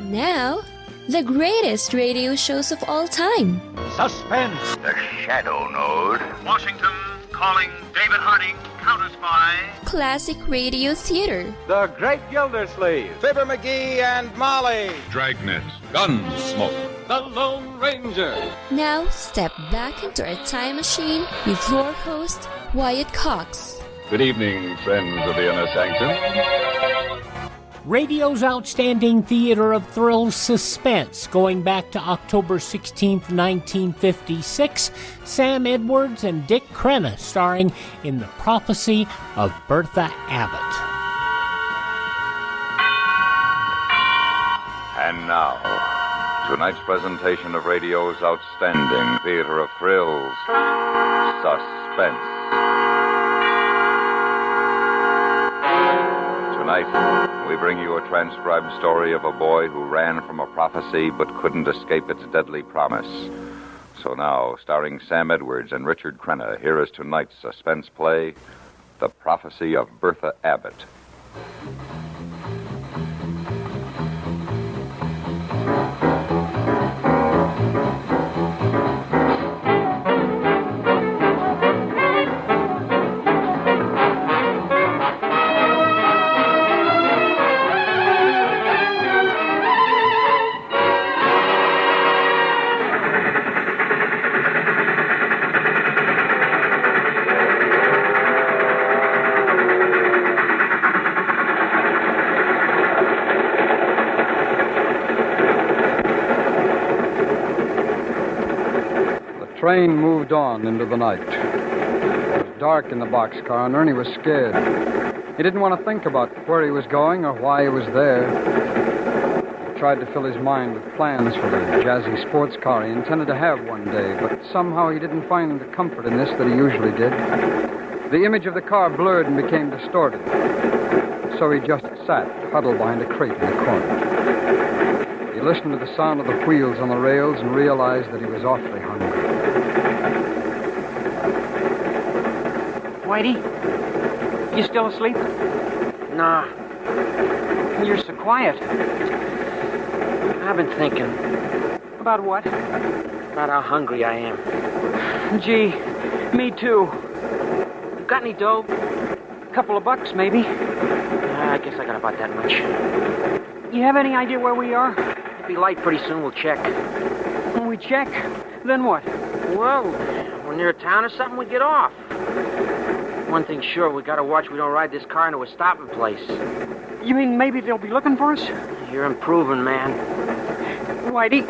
Now, the greatest radio shows of all time. Suspense. The Shadow Node. Washington calling David Harding, Counter-Spy. Classic radio theater. The Great Gildersleeve. Fibber McGee and Molly. Dragnet. Gunsmoke. The Lone Ranger. Now, step back into a time machine with your host, Wyatt Cox. Good evening, friends of the Inner Sanctum. Radio's outstanding theater of thrills, Suspense, going back to October 16th, 1956, Sam Edwards and Dick Tracy starring in The Prophecy of Bertha Abbott. And now, tonight's presentation of radio's outstanding theater of thrills, Suspense. Tonight, we bring you a transcribed story of a boy who ran from a prophecy but couldn't escape its deadly promise. So now, starring Sam Edwards and Richard-Crenna, here is tonight's suspense play, The Prophecy of Bertha Abbott. The train moved on into the night. It was dark in the boxcar, and Ernie was scared. He didn't want to think about where he was going or why he was there. He tried to fill his mind with plans for the jazzy sports car he intended to have one day, but somehow he didn't find the comfort in this that he usually did. The image of the car blurred and became distorted. So he just sat, huddled behind a crate in the corner. He listened to the sound of the wheels on the rails and realized that he was awfully hungry. Whitey, you still asleep? Nah. You're so quiet. I've been thinking. About what? About how hungry I am. Gee, me too. You got any dough? A couple of bucks, maybe? I guess I got about that much. You have any idea where we are? It'll be light pretty soon. We'll check. When we check, then what? Well, we're near a town or something, we get off. One thing's sure, we gotta watch we don't ride this car into a stopping place. You mean maybe they'll be looking for us? You're improving, man. Whitey,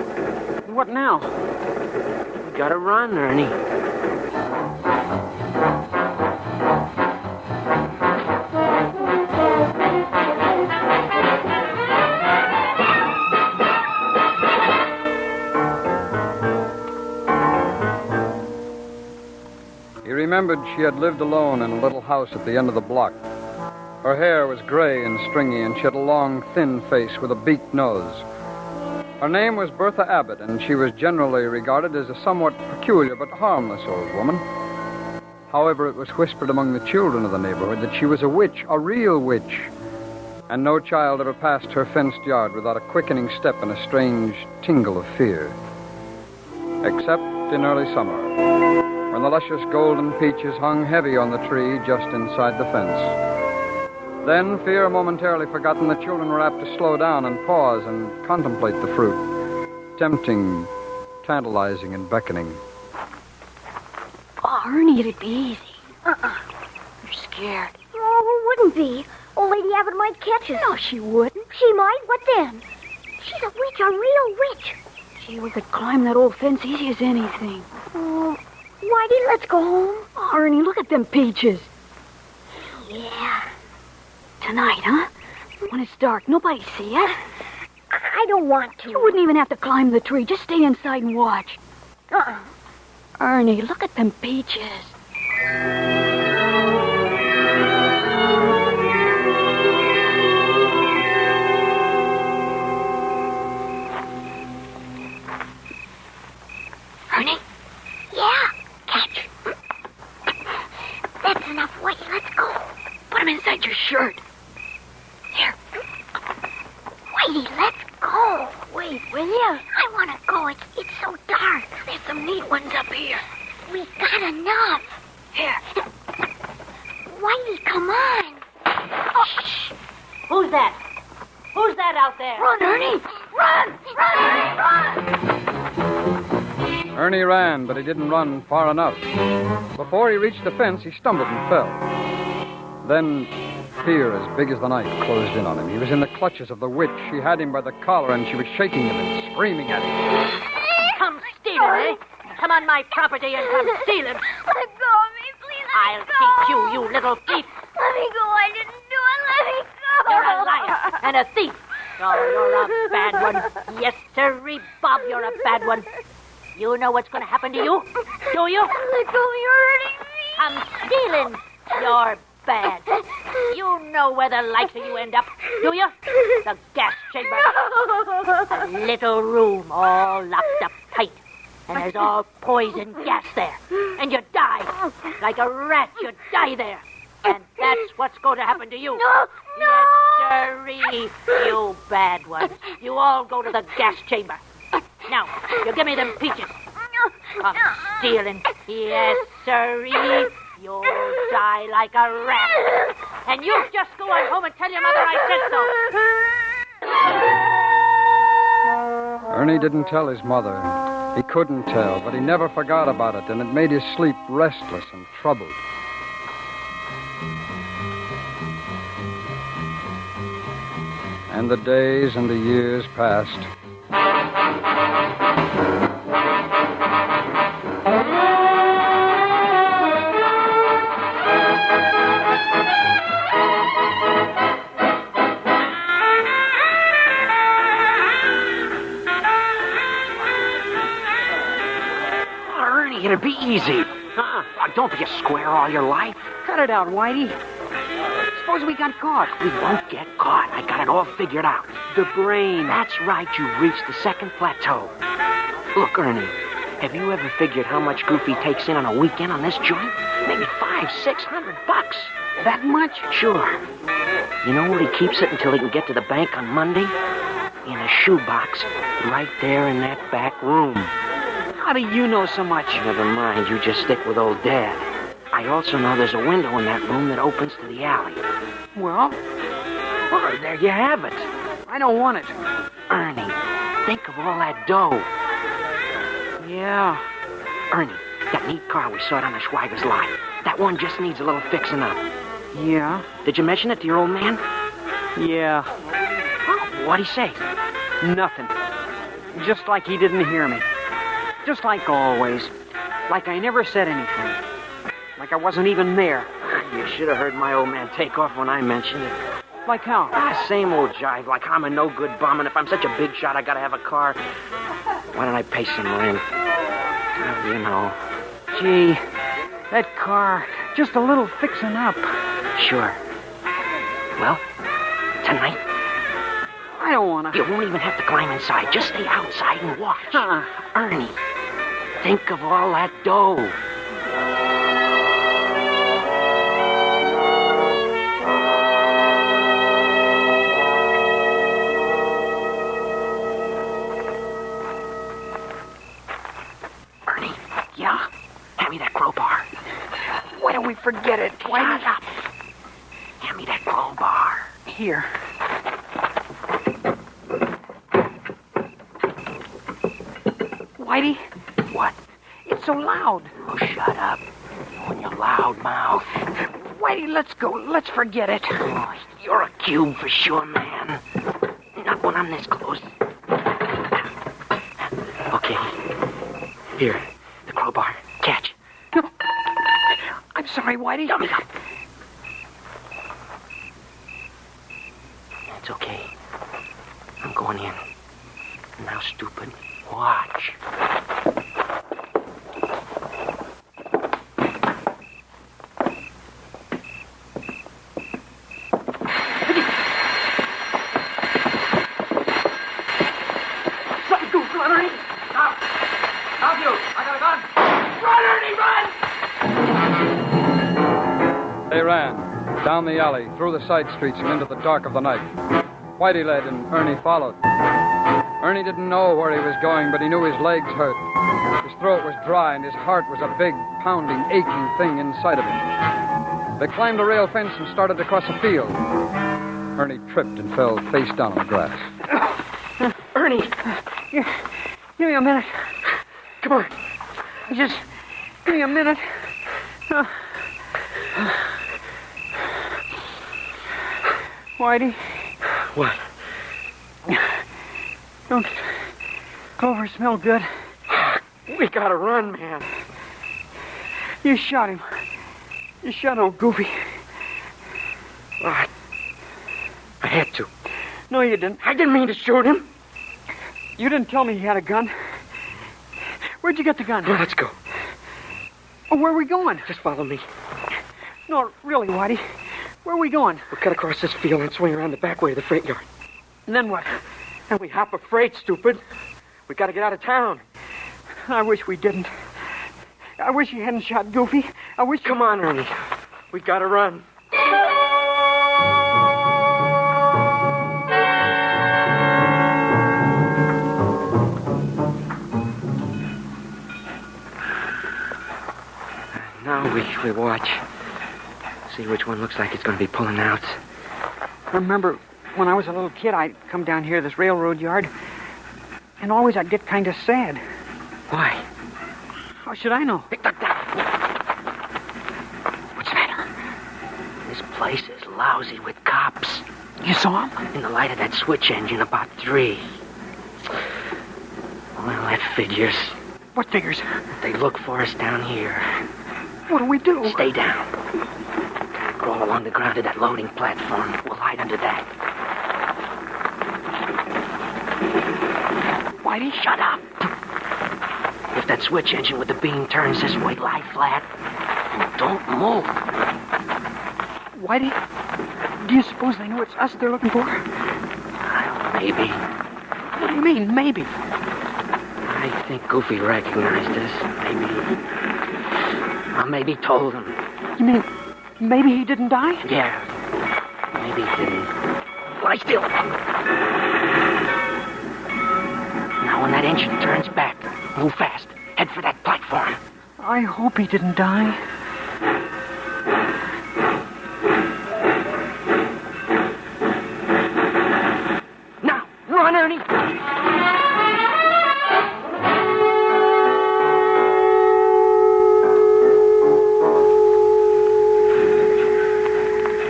what now? We gotta run, Ernie. He remembered she had lived alone in a little house at the end of the block. Her hair was gray and stringy, and she had a long, thin face with a beaked nose. Her name was Bertha Abbott, and she was generally regarded as a somewhat peculiar but harmless old woman. However, it was whispered among the children of the neighborhood that she was a witch, a real witch, and no child ever passed her fenced yard without a quickening step and a strange tingle of fear. Except in early summer, when the luscious golden peaches hung heavy on the tree just inside the fence. Then, fear momentarily forgotten, the children were apt to slow down and pause and contemplate the fruit. Tempting, tantalizing, and beckoning. Oh, Ernie, it'd be easy. You're scared. Oh, it wouldn't be. Old Lady Abbott might catch us. No, she wouldn't. She might? What then? She's a witch, a real witch. Gee, we could climb that old fence easy as anything. Oh, Whitey, let's go home. Oh, Ernie, look at them peaches. Yeah. Tonight, huh? When it's dark, nobody see it. I don't want to. You wouldn't even have to climb the tree. Just stay inside and watch. Ernie, look at them peaches. Ernie? Yeah. Catch. That's enough, Whitey. Let's go. Put them inside your shirt. There. Whitey, let's go. big ones up here. We got enough. Here. Whitey, come on. Oh. Shh. Who's that? Who's that out there? Run, Ernie. Run! Run, Ernie, run! Ernie ran, but he didn't run far enough. Before he reached the fence, he stumbled and fell. Then fear as big as the night closed in on him. He was in the clutches of the witch. She had him by the collar, and she was shaking him and screaming at him. Come steal him, eh? Come on my property and come steal him. Let go of me, please. I'll teach you, you little thief. Let me go. I didn't do it. Let me go. You're a liar and a thief. Oh, you're a bad one. Yes, sirree, Bob, you're a bad one. You know what's going to happen to you? Do you? Let go. You're hurting me. Come stealing. You're bad. You know where the likes of you end up, do you? The gas chamber. A little room all locked up tight. And there's all poison gas there. And you die. Like a rat, you die there. And that's what's going to happen to you. No. Yes, sirree, you bad ones. You all go to the gas chamber. Now, you give me them peaches. Come stealing. Yes, sirree. You'll die like a rat. And you just go on home and tell your mother I said so. Ernie didn't tell his mother. He couldn't tell, but he never forgot about it, and it made his sleep restless and troubled. And the days and the years passed. Ernie, it'll be easy. Don't be a square all your life. Cut it out, Whitey. Suppose we got caught. We won't get caught. I got it all figured out. The brain. That's right. You've reached the second plateau. Look, Ernie, have you ever figured how much Goofy takes in on a weekend on this joint? Maybe $500-600. That much? Sure. You know where he keeps it until he can get to the bank on Monday? In a shoebox, right there in that back room. How do you know so much? Never mind. You just stick with old Dad. I also know there's a window in that room that opens to the alley. Well, there you have it. I don't want it. Ernie, think of all that dough. Yeah. Ernie, that neat car we saw down the Schweiger's lot. That one just needs a little fixing up. Yeah. Did you mention it to your old man? Yeah. Oh, what'd he say? Nothing. Just like he didn't hear me. Just like always. Like I never said anything. Like I wasn't even there. You should have heard my old man take off when I mentioned it. Like how? Same old jive. Like I'm a no-good bum, and if I'm such a big shot, I gotta have a car. Why don't I pay some rent? You know. Gee, that car, just a little fixing up. Sure. Well, tonight? I don't wanna. You won't even have to climb inside. Just stay outside and watch. Ernie, think of all that dough. Yeah? Hand me that crowbar. Why don't we forget it? Shut up. Hand me that crowbar. Here. Whitey? What? It's so loud. Oh, shut up. On your loud mouth. Whitey, let's go. Let's forget it. Oh, you're a cube for sure, man. Not when I'm this close. Okay. Here. Crowbar. Catch. No. I'm sorry, Whitey. Dummy up. It's okay. I'm going in. Now, stupid, watch. Something goofy, Ernie. Stop. Stop you. I got a gun. Run, Ernie, run! They ran down the alley, through the side streets, and into the dark of the night. Whitey led and Ernie followed. Ernie didn't know where he was going, but he knew his legs hurt. His throat was dry, and his heart was a big, pounding, aching thing inside of him. They climbed a rail fence and started across a field. Ernie tripped and fell face down on the grass. Ernie! Give me a minute. Come on. Just give me a minute. Whitey? What? Don't Clover smell good? We gotta run, man. You shot him. You shot old Goofy. I had to. No, you didn't. I didn't mean to shoot him. You didn't tell me he had a gun. Where'd you get the gun? Well, let's go. Oh, where are we going? Just follow me. No, really, Whitey. Where are we going? We'll cut across this field and swing around the back way of the freight yard. And then what? And we hop a freight, stupid. We gotta get out of town. I wish we didn't. I wish you hadn't shot Goofy. I wish... Come on, Ernie. We gotta run. Now we watch. See which one looks like it's going to be pulling out. I remember when I was a little kid, I'd come down here to this railroad yard, and always I'd get kind of sad. Why? How should I know? What's the matter? This place is lousy with cops. You saw him? In the light of that switch engine, about 3. Well, that figures. What figures? They look for us down here. What do we do? Stay down. Crawl along the ground to that loading platform. We'll hide under that. Whitey, shut up. If that switch engine with the beam turns this way, lie flat and don't move. Whitey, do you suppose they know it's us they're looking for? Maybe. What do you mean, maybe? I think Goofy recognized us. Maybe told him. You mean maybe he didn't die? Yeah. Maybe he didn't. Lie still. Now when that engine turns back, move fast. Head for that platform. I hope he didn't die. Now, run, Ernie!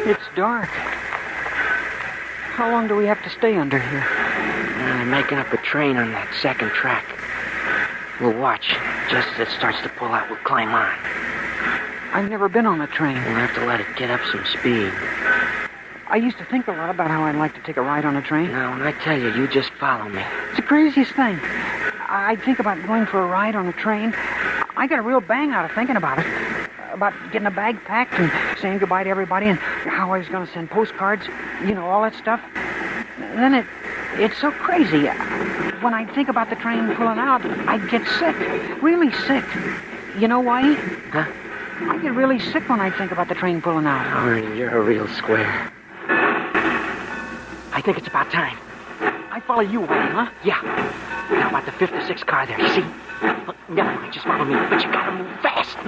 It's dark. How long do we have to stay under here? They're making up a train on that second track. We'll watch. Just as it starts to pull out, we'll climb on. I've never been on a train. We'll have to let it get up some speed. I used to think a lot about how I'd like to take a ride on a train. Now, when I tell you, you just follow me. It's the craziest thing. I'd think about going for a ride on a train. I got a real bang out of thinking about it. About getting a bag packed and saying goodbye to everybody and how I was going to send postcards, you know, all that stuff. And then it's so crazy. When I think about the train pulling out, I get sick. Really sick. You know why? Huh? I get really sick when I think about the train pulling out. Oh, Ernie, you're a real square. I think it's about time. I follow you, Wayne, huh? Yeah. Now about the 5th or 6th car there, see? Look, never mind, just follow me. But you gotta move fast.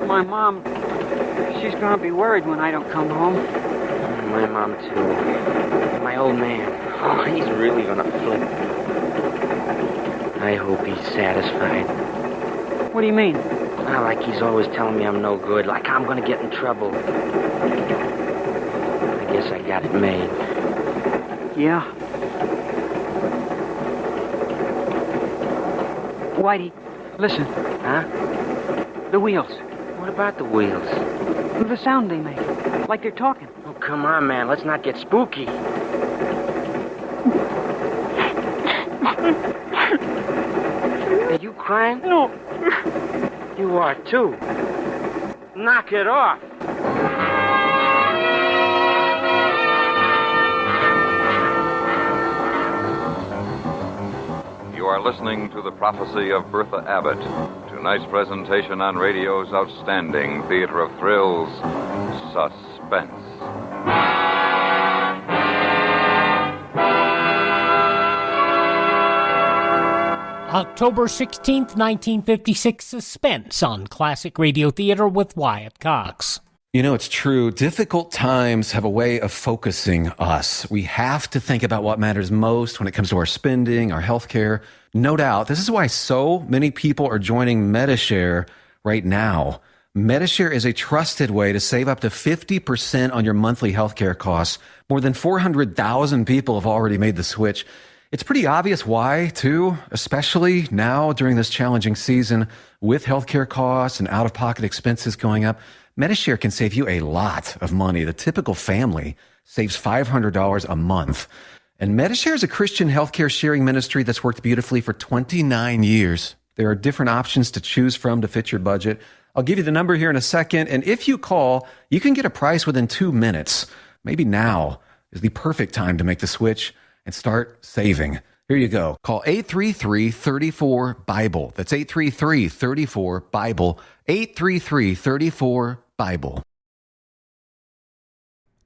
My mom, she's gonna be worried when I don't come home. My mom, too. My old man. Oh, he's really gonna flip. I hope he's satisfied. What do you mean? Well, like he's always telling me I'm no good, like I'm gonna get in trouble. I guess I got it made. Yeah. Whitey, listen. Huh? The wheels. What about the wheels? The sound they make. Like they're talking. Oh, come on, man. Let's not get spooky. you crying? No. You are, too. Knock it off. You are listening to the Prophecy of Bertha Abbott. Tonight's presentation on radio's outstanding theater of thrills, Suspense. October 16th, 1956, Suspense on Classic Radio Theater with Wyatt Cox. You know, it's true. Difficult times have a way of focusing us. We have to think about what matters most when it comes to our spending, our health care. No doubt. This is why so many people are joining Medi-Share right now. Medi-Share is a trusted way to save up to 50% on your monthly health care costs. More than 400,000 people have already made the switch. It's pretty obvious why, too, especially now during this challenging season with healthcare costs and out-of-pocket expenses going up. Medi-Share can save you a lot of money. The typical family saves $500 a month. And Medi-Share is a Christian healthcare sharing ministry that's worked beautifully for 29 years. There are different options to choose from to fit your budget. I'll give you the number here in a second, and if you call, you can get a price within 2 minutes. Maybe now is the perfect time to make the switch and start saving. Here you go. Call 833-34-BIBLE. That's 833-34-BIBLE. 833-34-BIBLE.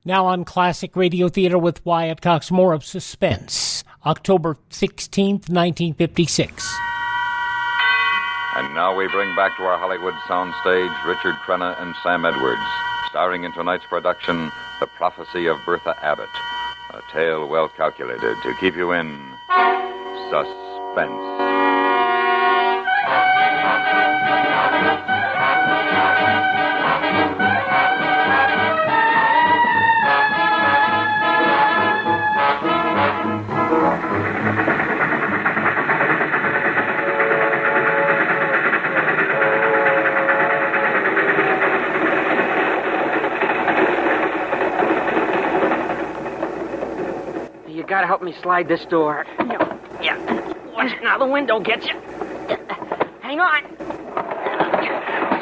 Now on Classic Radio Theater with Wyatt Cox, more of Suspense. October 16th, 1956. And now we bring back to our Hollywood soundstage Richard-Crenna and Sam Edwards, starring in tonight's production, The Prophecy of Bertha Abbott. A tale well calculated to keep you in suspense. You gotta help me slide this door. Yeah. Watch it now, the wind don't get you. Hang on.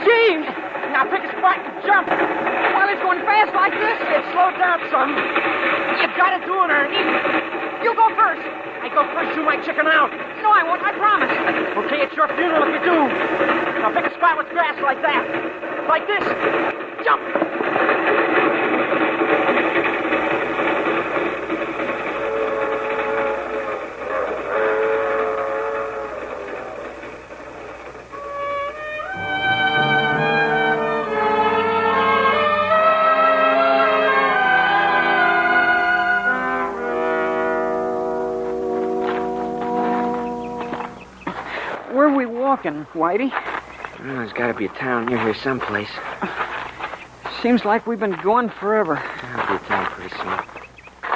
James! Now pick a spot and jump. While it's going fast like this, Slow down some. You gotta do it, Ernie. you go first. I go first, you might chicken out. No, I won't. I promise. Okay, it's your funeral if you do. Now pick a spot with grass like that. Like this. Jump! Where are we walking, Whitey? Well, there's got to be a town near here someplace. Seems like we've been going forever. I'll be a town pretty soon.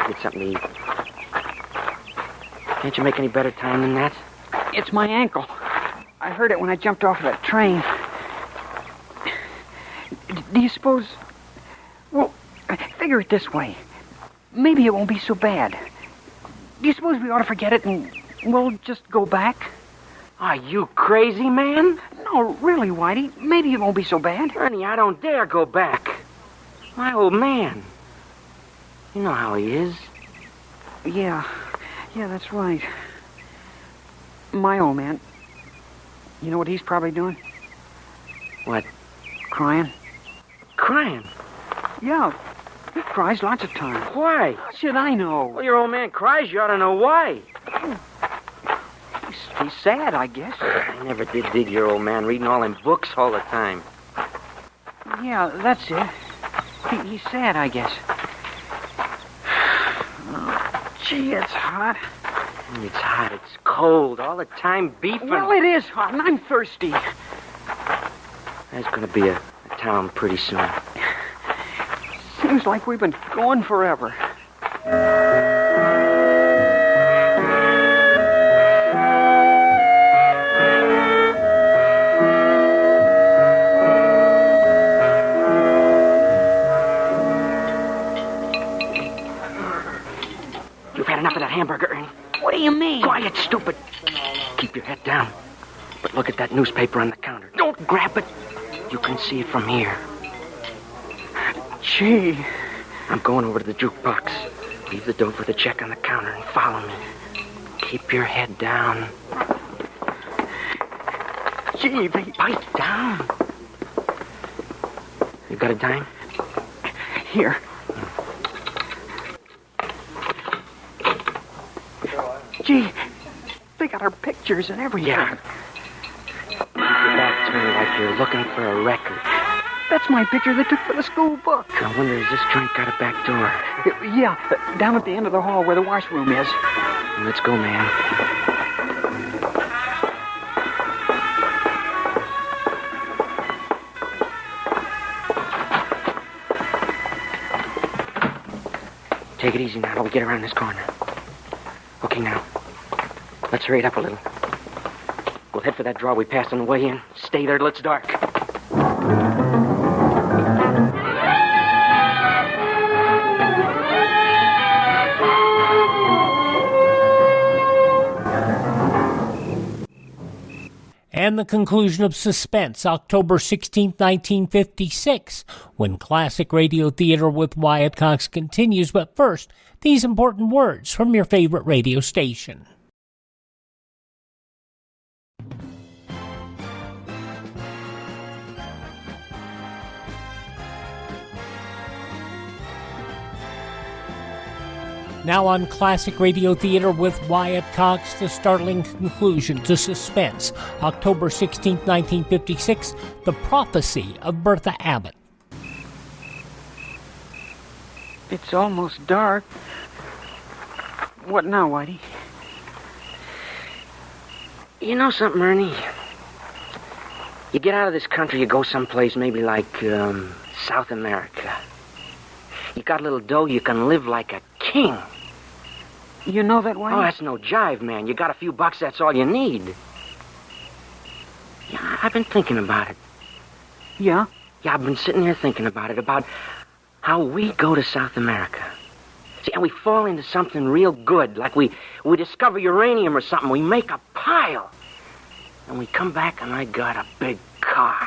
Get something to eat. Can't you make any better time than that? It's my ankle. I heard it when I jumped off of that train. Do you suppose... Well, figure it this way. Maybe it won't be so bad. Do you suppose we ought to forget it and we'll just go back? Are you crazy, man? No, really, Whitey. Maybe it won't be so bad. Ernie, I don't dare go back. My old man. You know how he is. Yeah, that's right. My old man. You know what he's probably doing? What? Crying. Crying? Yeah, he cries lots of times. Why? How should I know? Well, your old man cries. You ought to know why. He's sad, I guess. I never did dig your old man reading all them books all the time. Yeah, that's it. He's sad, I guess. Oh, gee, it's hot. It's hot. It's cold. All the time beefing. Well, it is hot, and I'm thirsty. There's going to be a town pretty soon. Seems like we've been going forever. You've had enough of that hamburger, Ernie. What do you mean? Quiet, stupid. Keep your head down. But look at that newspaper on the counter. Don't grab it. You can see it from here. Gee. I'm going over to the jukebox. Leave the dough for the check on the counter and follow me. Keep your head down. Gee, bite down. You got a dime? Here. Gee, they got our pictures and everything. Yeah. Keep your back turned like you're looking for a record. That's my picture they took for the school book. I wonder, has this joint got a back door? Yeah, down at the end of the hall where the washroom is. Let's go, man. Take it easy now. We'll get around this corner. Okay, now. Let's hurry it up a little. We'll head for that drawer we passed on the way in. Stay there till it's dark. And the conclusion of Suspense, October 16, 1956, when classic radio theater with Wyatt Cox continues. But first, these important words from your favorite radio station. Now on Classic Radio Theater with Wyatt Cox, the startling conclusion to Suspense, October 16, 1956, The Prophecy of Bertha Abbott. It's almost dark. What now, Whitey? You know something, Ernie? You get out of this country, you go someplace maybe like South America. You got a little dough, you can live like a king. You know that, Whitey? Oh, that's no jive, man. You got a few bucks, that's all you need. Yeah, I've been thinking about it. Yeah? Yeah, I've been sitting here thinking about it, about how we go to South America. See, and we fall into something real good, like we discover uranium or something. We make a pile. And we come back and I got a big car.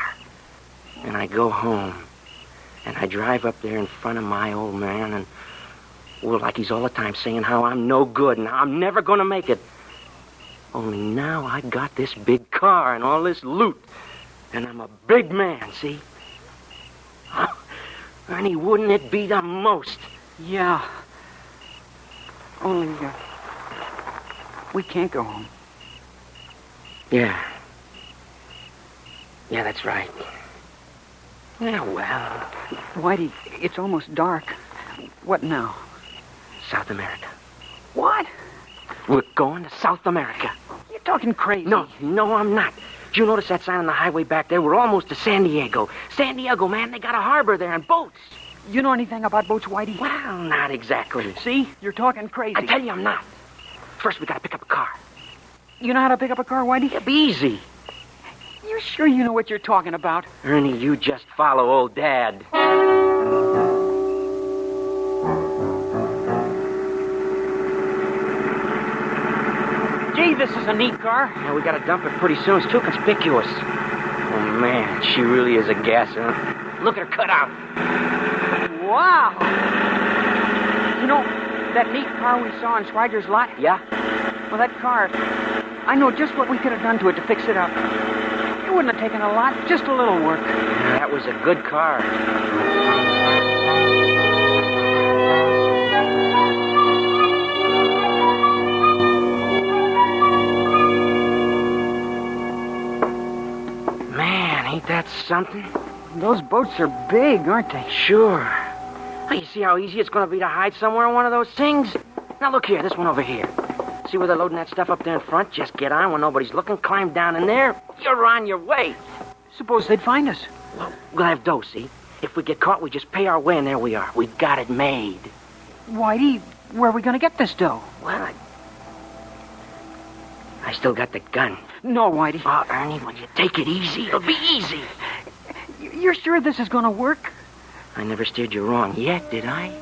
And I go home. And I drive up there in front of my old man and... well, like he's all the time saying how I'm no good and how I'm never going to make it. Only now I got this big car and all this loot. And I'm a big man, see? Ernie, wouldn't it be the most? Yeah. Only, we can't go home. Yeah. Yeah, that's right. Yeah, well... Whitey, it's almost dark. What now? South America. What? We're going to South America. You're talking crazy. No, I'm not. Did you notice that sign on the highway back there? We're almost to San Diego. San Diego, man, they got a harbor there and boats. You know anything about boats, Whitey? Well, not exactly. See? You're talking crazy. I tell you I'm not. First, we gotta pick up a car. You know how to pick up a car, Whitey? It'll be easy. You sure you know what you're talking about? Ernie, you just follow old Dad. Gee, this is a neat car. Yeah, we gotta dump it pretty soon. It's too conspicuous. Oh, man, she really is a gasser. Look at her cut out. Wow. You know, that neat car we saw in Schweiger's lot? Yeah? Well, that car, I know just what we could have done to it to fix it up. It wouldn't have taken a lot, just a little work. Yeah, that was a good car. Man, ain't that something? Those boats are big, aren't they? Sure. Well, you see how easy it's going to be to hide somewhere in one of those things? Now, look here, this one over here. See where they're loading that stuff up there in front? Just get on when nobody's looking, climb down in there. You're on your way. Suppose they'd find us. Well, we'll have dough, see? If we get caught, we just pay our way, and there we are. We got it made. Whitey, where are we going to get this dough? Well, I still got the gun. No, Whitey. Oh, Ernie, will you take it easy? It'll be easy. You're sure this is going to work? I never steered you wrong yet, did I?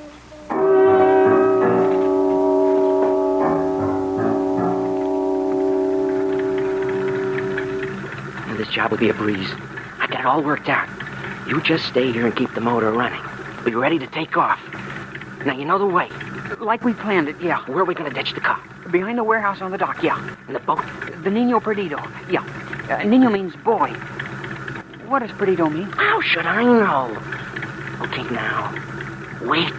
this job will be a breeze. I got it all worked out. You just stay here and keep the motor running. We'll be ready to take off. Now, you know the way. Like we planned it, yeah. Where are we going to ditch the car? Behind the warehouse on the dock, yeah. And the boat? The Nino Perdido, yeah. Nino means boy. What does Perdido mean? How should I know? Okay, now, wait.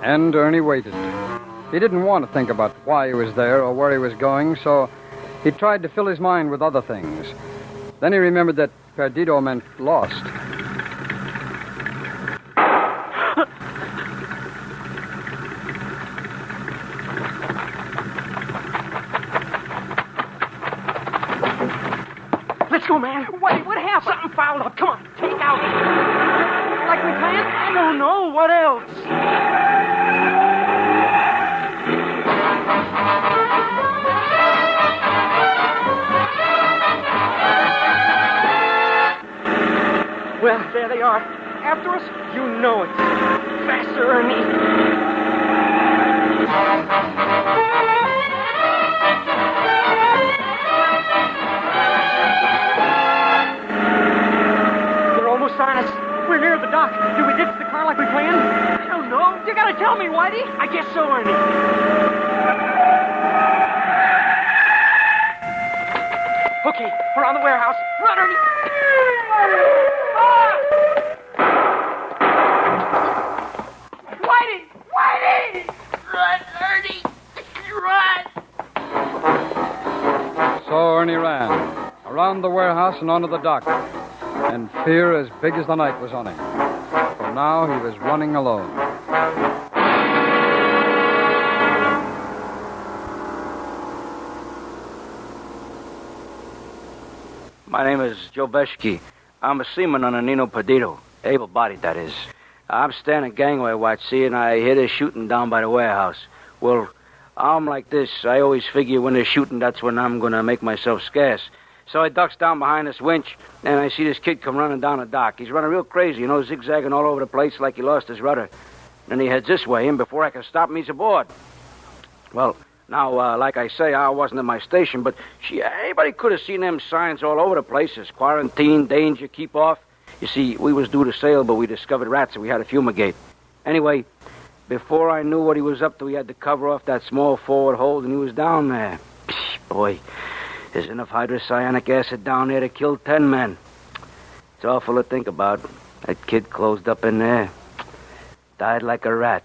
And Ernie waited. He didn't want to think about why he was there or where he was going, so he tried to fill his mind with other things. Then he remembered that Perdido meant lost. Let's go, man. What happened? Something fouled up. Come on, take out. Like we planned? I don't know. What else? Well, there they are. After us? You know it. Faster, Ernie. They're almost on us. We're near the dock. Did we ditch the car like we planned? I don't know. You gotta tell me, Whitey. I guess so, Ernie. Okay, we're on the warehouse. Run, Ernie. Whitey! Run, Ernie! Run! So Ernie ran, around the warehouse and onto the dock, and fear as big as the night was on him. For now he was running alone. My name is Joe Beshke. I'm a seaman on a Nino Perdido. Able-bodied, that is. I'm standing gangway watch, see, and I hear they're shooting down by the warehouse. Well, I'm like this. I always figure when they're shooting, that's when I'm going to make myself scarce. So I ducks down behind this winch, and I see this kid come running down the dock. He's running real crazy, zigzagging all over the place like he lost his rudder. Then he heads this way, and before I can stop him, he's aboard. Well, now, like I say, I wasn't at my station, but anybody could have seen them signs all over the place. There's quarantine, danger, keep off. You see, we was due to sail, but we discovered rats, and we had to fumigate. Anyway, before I knew what he was up to, he had to cover off that small forward hold, and he was down there. Psh, boy, there's enough hydrocyanic acid down there to kill 10 men. It's awful to think about. That kid closed up in there. Died like a rat.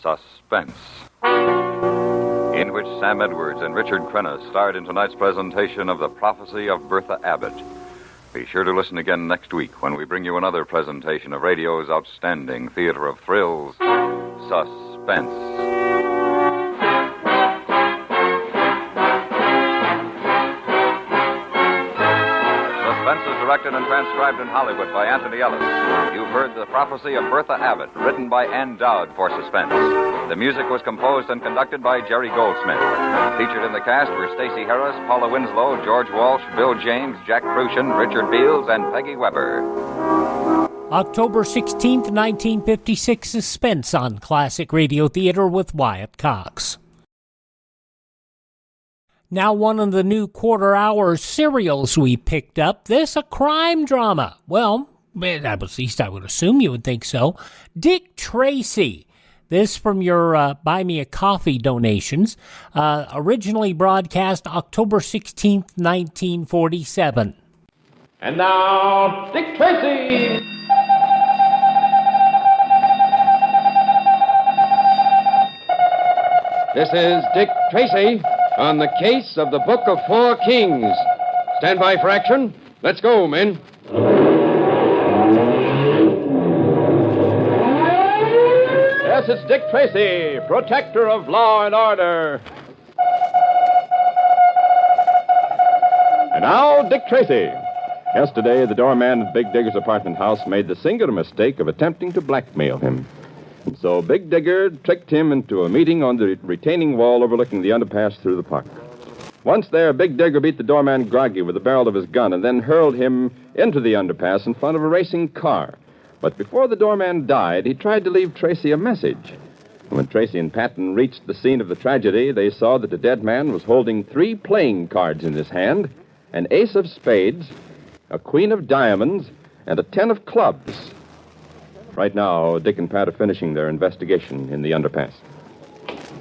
Suspense, in which Sam Edwards and Richard-Crenna starred in tonight's presentation of The Prophecy of Bertha Abbott. Be sure to listen again next week when we bring you another presentation of radio's outstanding theater of thrills, Suspense. Directed and transcribed in Hollywood by Anthony Ellis. You've heard The Prophecy of Bertha Abbott, written by Ann Dowd for Suspense. The music was composed and conducted by Jerry Goldsmith. Featured in the cast were Stacey Harris, Paula Winslow, George Walsh, Bill James, Jack Crucian, Richard Beals, and Peggy Weber. October 16th, 1956, Suspense on Classic Radio Theater with Wyatt Cox. Now one of the new quarter-hour serials we picked up, this a crime drama. Well, at least I would assume you would think so. Dick Tracy. This from your Buy Me a Coffee donations. Originally broadcast October 16th, 1947. And now, Dick Tracy! This is Dick Tracy on the case of the Book of Four Kings. Stand by for action. Let's go, men. Yes, it's Dick Tracy, protector of law and order. And now, Dick Tracy. Yesterday, the doorman at Big Digger's apartment house made the singular mistake of attempting to blackmail him. So Big Digger tricked him into a meeting on the retaining wall overlooking the underpass through the park. Once there, Big Digger beat the doorman groggy with the barrel of his gun and then hurled him into the underpass in front of a racing car. But before the doorman died, he tried to leave Tracy a message. When Tracy and Patton reached the scene of the tragedy, they saw that the dead man was holding 3 playing cards in his hand, an ace of spades, a queen of diamonds, and a 10 of clubs. Right now, Dick and Pat are finishing their investigation in the underpass.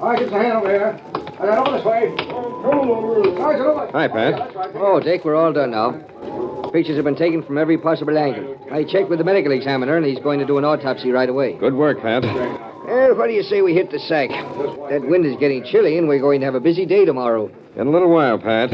All right, get your hand over here. I got over this way. Hi, Pat. Oh, Dick, we're all done now. Pictures have been taken from every possible angle. I checked with the medical examiner, and he's going to do an autopsy right away. Good work, Pat. What do you say we hit the sack? That wind is getting chilly, and we're going to have a busy day tomorrow. In a little while, Pat.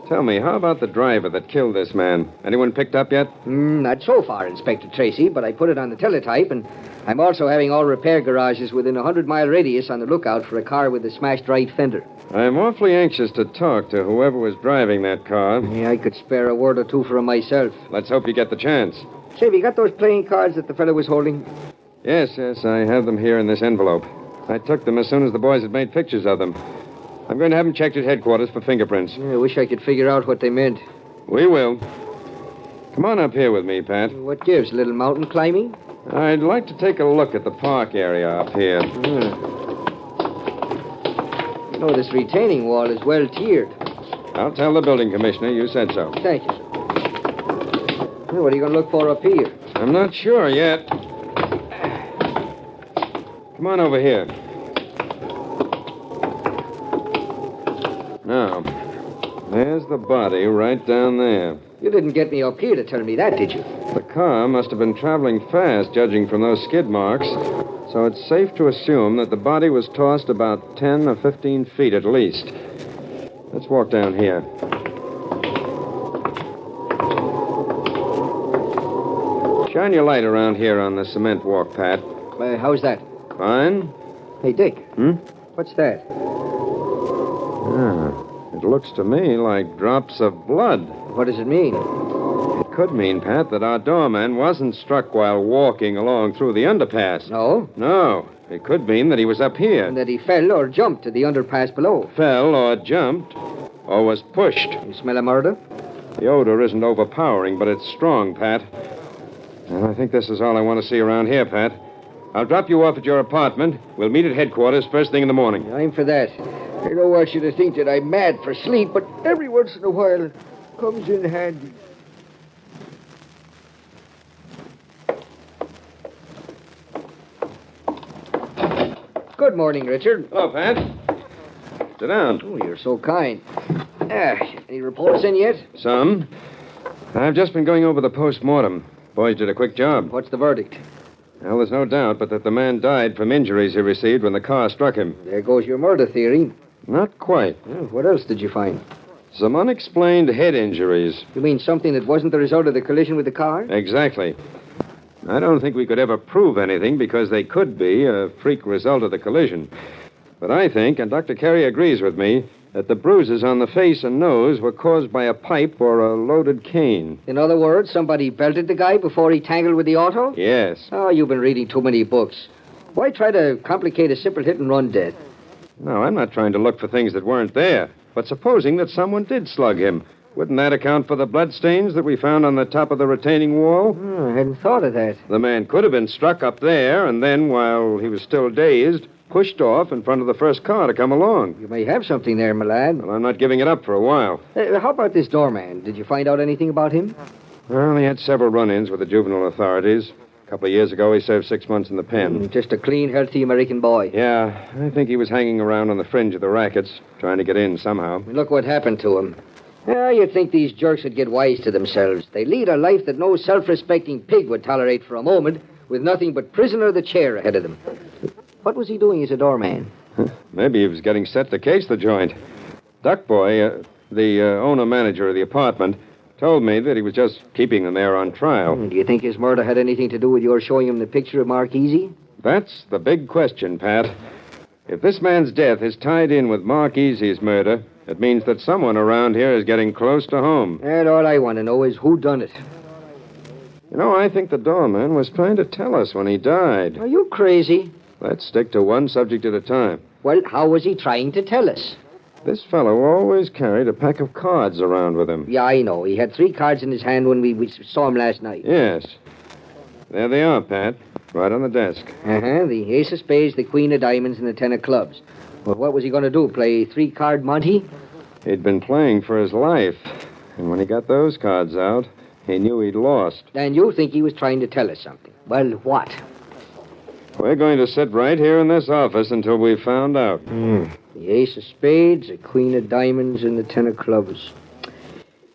Tell me, how about the driver that killed this man? Anyone picked up yet? Not so far, Inspector Tracy, but I put it on the teletype, and I'm also having all repair garages within a 100-mile radius on the lookout for a car with a smashed right fender. I'm awfully anxious to talk to whoever was driving that car. Yeah, I could spare a word or two for him myself. Let's hope you get the chance. Say, have you got those playing cards that the fellow was holding? Yes, I have them here in this envelope. I took them as soon as the boys had made pictures of them. I'm going to have them checked at headquarters for fingerprints. Yeah, I wish I could figure out what they meant. We will. Come on up here with me, Pat. What gives? A little mountain climbing? I'd like to take a look at the park area up here. You know, this retaining wall is well tiered. I'll tell the building commissioner you said so. Thank you, sir. Well, what are you going to look for up here? I'm not sure yet. Come on over here. Now, there's the body right down there. You didn't get me up here to tell me that, did you? The car must have been traveling fast, judging from those skid marks. So it's safe to assume that the body was tossed about 10 or 15 feet at least. Let's walk down here. Shine your light around here on the cement walk, Pat. How's that? Fine. Hey, Dick. What's that? It looks to me like drops of blood. What does it mean? It could mean, Pat, that our doorman wasn't struck while walking along through the underpass. No? No. It could mean that he was up here. And that he fell or jumped to the underpass below. Fell or jumped or was pushed. You smell a murder? The odor isn't overpowering, but it's strong, Pat. Well, I think this is all I want to see around here, Pat. I'll drop you off at your apartment. We'll meet at headquarters first thing in the morning. I'm for that. I don't want you to think that I'm mad for sleep, but every once in a while it comes in handy. Good morning, Richard. Hello, Pat. Sit down. Oh, you're so kind. Any reports in yet? Some. I've just been going over the post-mortem. Boys did a quick job. What's the verdict? Well, there's no doubt but that the man died from injuries he received when the car struck him. There goes your murder theory. Not quite. Well, what else did you find? Some unexplained head injuries. You mean something that wasn't the result of the collision with the car? Exactly. I don't think we could ever prove anything because they could be a freak result of the collision. But I think, and Dr. Carey agrees with me, that the bruises on the face and nose were caused by a pipe or a loaded cane. In other words, somebody belted the guy before he tangled with the auto? Yes. Oh, you've been reading too many books. Why try to complicate a simple hit-and-run death? No, I'm not trying to look for things that weren't there. But supposing that someone did slug him, wouldn't that account for the bloodstains that we found on the top of the retaining wall? Oh, I hadn't thought of that. The man could have been struck up there and then, while he was still dazed, pushed off in front of the first car to come along. You may have something there, my lad. Well, I'm not giving it up for a while. How about this doorman? Did you find out anything about him? Well, he had several run-ins with the juvenile authorities. A couple of years ago, he served 6 months in the pen. Just a clean, healthy American boy. Yeah, I think he was hanging around on the fringe of the rackets, trying to get in somehow. Look what happened to him. You'd think these jerks would get wise to themselves. They lead a life that no self-respecting pig would tolerate for a moment, with nothing but prisoner of the chair ahead of them. What was he doing as a doorman? Maybe he was getting set to case the joint. Duck Boy, the owner-manager of the apartment, told me that he was just keeping them there on trial. Do you think his murder had anything to do with your showing him the picture of Mark Easy? That's the big question, Pat. If this man's death is tied in with Mark Easy's murder, it means that someone around here is getting close to home. And all I want to know is who done it. You know, I think the doorman was trying to tell us when he died. Are you crazy? Let's stick to one subject at a time. Well, how was he trying to tell us? This fellow always carried a pack of cards around with him. Yeah, I know. He had 3 cards in his hand when we saw him last night. Yes. There they are, Pat. Right on the desk. The ace of spades, the queen of diamonds, and the 10 of clubs. Well, what was he going to do? Play 3-card Monte? He'd been playing for his life. And when he got those cards out, he knew he'd lost. And you think he was trying to tell us something. Well, what? We're going to sit right here in this office until we've found out. The ace of spades, the queen of diamonds, and the 10 of clubs.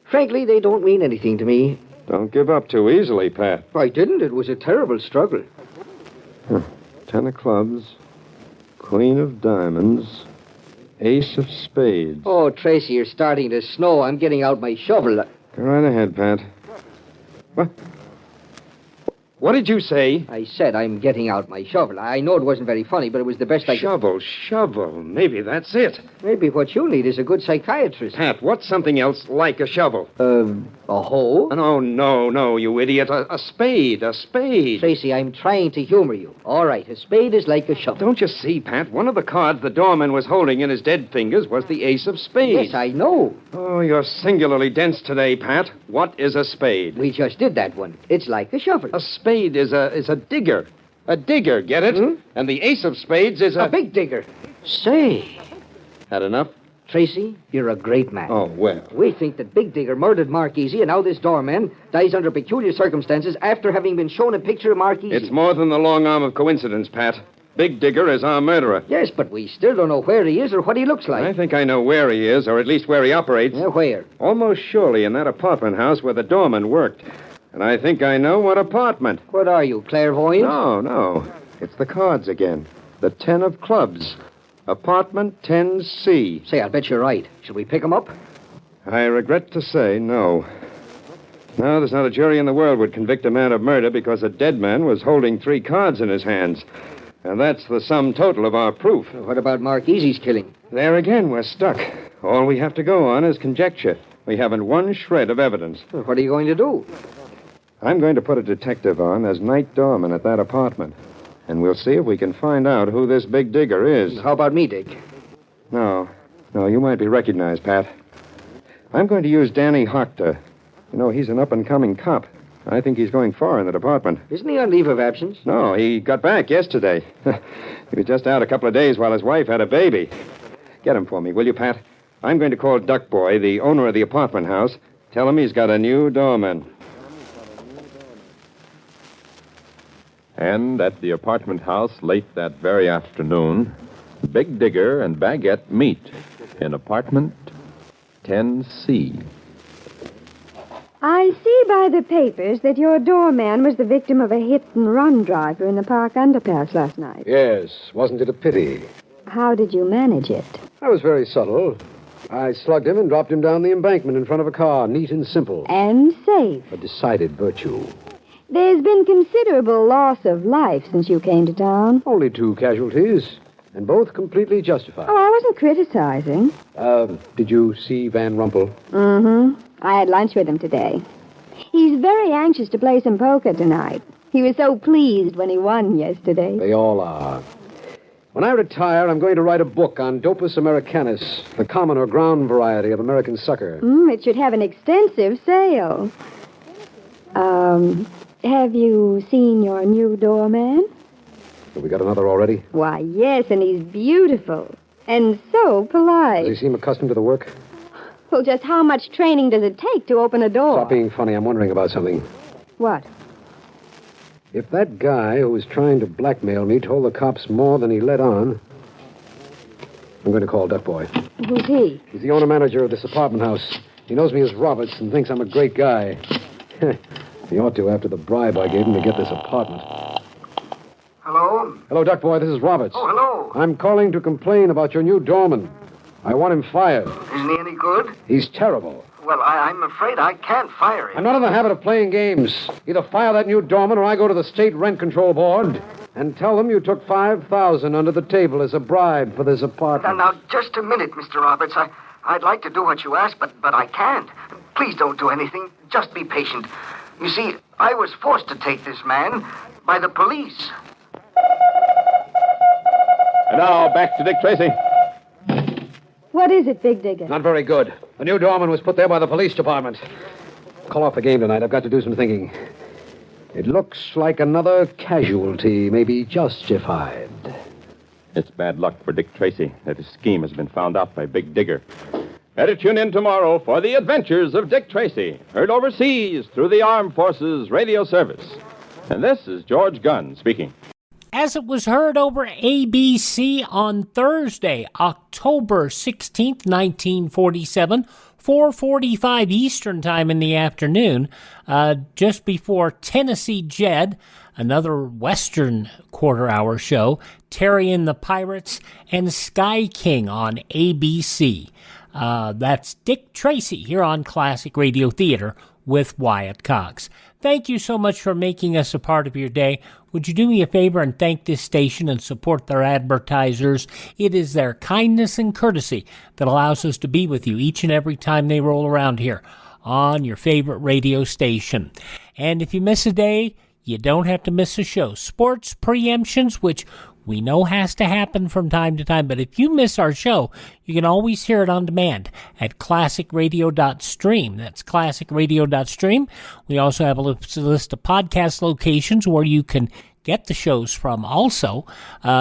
Frankly, they don't mean anything to me. Don't give up too easily, Pat. I didn't. It was a terrible struggle. 10 of clubs, queen of diamonds, ace of spades. Oh, Tracy, you're starting to snow. I'm getting out my shovel. Go right ahead, Pat. What did you say? I said I'm getting out my shovel. I know it wasn't very funny, but it was the best I could... Shovel. Maybe that's it. Maybe what you need is a good psychiatrist. Pat, what's something else like a shovel? A hoe? No, you idiot. A spade. Tracy, I'm trying to humor you. All right, a spade is like a shovel. Don't you see, Pat? One of the cards the doorman was holding in his dead fingers was the ace of spades. Yes, I know. Oh, you're singularly dense today, Pat. What is a spade? We just did that one. It's like a shovel. A spade is a digger. A digger, get it? And the ace of spades is a big digger. Say. Had enough? Tracy, you're a great man. Oh, well. We think that Big Digger murdered Mark Easy, and now this doorman dies under peculiar circumstances after having been shown a picture of Mark Easy. It's more than the long arm of coincidence, Pat. Big Digger is our murderer. Yes, but we still don't know where he is or what he looks like. I think I know where he is, or at least where he operates. Where? Almost surely in that apartment house where the doorman worked. And I think I know what apartment. What are you, clairvoyant? No. It's the cards again. The 10 of clubs. Apartment 10C. Say, I'll bet you're right. Should we pick him up? I regret to say no. No, there's not a jury in the world would convict a man of murder because a dead man was holding 3 cards in his hands. And that's the sum total of our proof. What about Mark Easy's killing? There again, we're stuck. All we have to go on is conjecture. We haven't one shred of evidence. What are you going to do? I'm going to put a detective on as night doorman at that apartment. And we'll see if we can find out who this Big Digger is. How about me, Dick? No, you might be recognized, Pat. I'm going to use Danny Hochter. You know, he's an up-and-coming cop. I think he's going far in the department. Isn't he on leave of absence? No, he got back yesterday. He was just out a couple of days while his wife had a baby. Get him for me, will you, Pat? I'm going to call Duck Boy, the owner of the apartment house. Tell him he's got a new doorman. And at the apartment house late that very afternoon, Big Digger and Baguette meet in apartment 10C. I see by the papers that your doorman was the victim of a hit-and-run driver in the park underpass last night. Yes, wasn't it a pity? How did you manage it? I was very subtle. I slugged him and dropped him down the embankment in front of a car, neat and simple. And safe. A decided virtue. There's been considerable loss of life since you came to town. Only 2 casualties, and both completely justified. Oh, I wasn't criticizing. Did you see Van Rumpel? Mm-hmm. I had lunch with him today. He's very anxious to play some poker tonight. He was so pleased when he won yesterday. They all are. When I retire, I'm going to write a book on Dopus americanus, the common or ground variety of American sucker. It should have an extensive sale. Have you seen your new doorman? Have we got another already? Why, yes, and he's beautiful. And so polite. Does he seem accustomed to the work? Well, just how much training does it take to open a door? Stop being funny. I'm wondering about something. What? If that guy who was trying to blackmail me told the cops more than he let on, I'm going to call Duck Boy. Who's he? He's the owner-manager of this apartment house. He knows me as Roberts and thinks I'm a great guy. He ought to after the bribe I gave him to get this apartment. Hello? Hello, Duck Boy. This is Roberts. Oh, hello. I'm calling to complain about your new doorman. I want him fired. Isn't he any good? He's terrible. Well, I'm afraid I can't fire him. I'm not in the habit of playing games. Either fire that new doorman or I go to the state rent control board and tell them you took $5,000 under the table as a bribe for this apartment. Now, just a minute, Mr. Roberts. I'd like to do what you ask, but I can't. Please don't do anything. Just be patient. You see, I was forced to take this man by the police. And now, back to Dick Tracy. What is it, Big Digger? Not very good. The new doorman was put there by the police department. Call off the game tonight. I've got to do some thinking. It looks like another casualty may be justified. It's bad luck for Dick Tracy that his scheme has been found out by Big Digger. Better tune in tomorrow for the adventures of Dick Tracy, heard overseas through the Armed Forces Radio Service. And this is George Gunn speaking. As it was heard over ABC on Thursday, October 16th, 1947, 4:45 Eastern Time in the afternoon, just before Tennessee Jed, another Western quarter-hour show, Terry and the Pirates, and Sky King on ABC. That's Dick Tracy here on Classic Radio Theater with Wyatt Cox. Thank you so much for making us a part of your day. Would you do me a favor and thank this station and support their advertisers? It is their kindness and courtesy that allows us to be with you each and every time they roll around here on your favorite radio station. And if you miss a day, you don't have to miss a show. Sports preemptions, which we know has to happen from time to time, but if you miss our show, you can always hear it on demand at classicradio.stream. That's classicradio.stream. We also have a list of podcast locations where you can get the shows from. Also,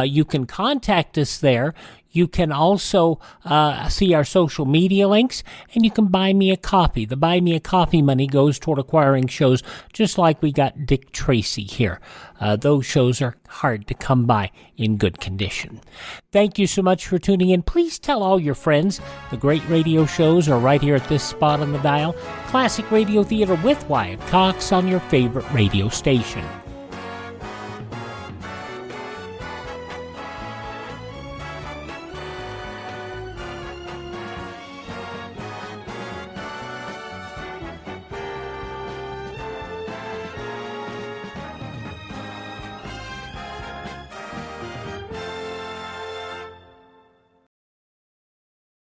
you can contact us there. You can also see our social media links, and you can buy me a coffee. The buy me a coffee money goes toward acquiring shows, just like we got Dick Tracy here. Those shows are hard to come by in good condition. Thank you so much for tuning in. Please tell all your friends the great radio shows are right here at this spot on the dial. Classic Radio Theater with Wyatt Cox on your favorite radio station.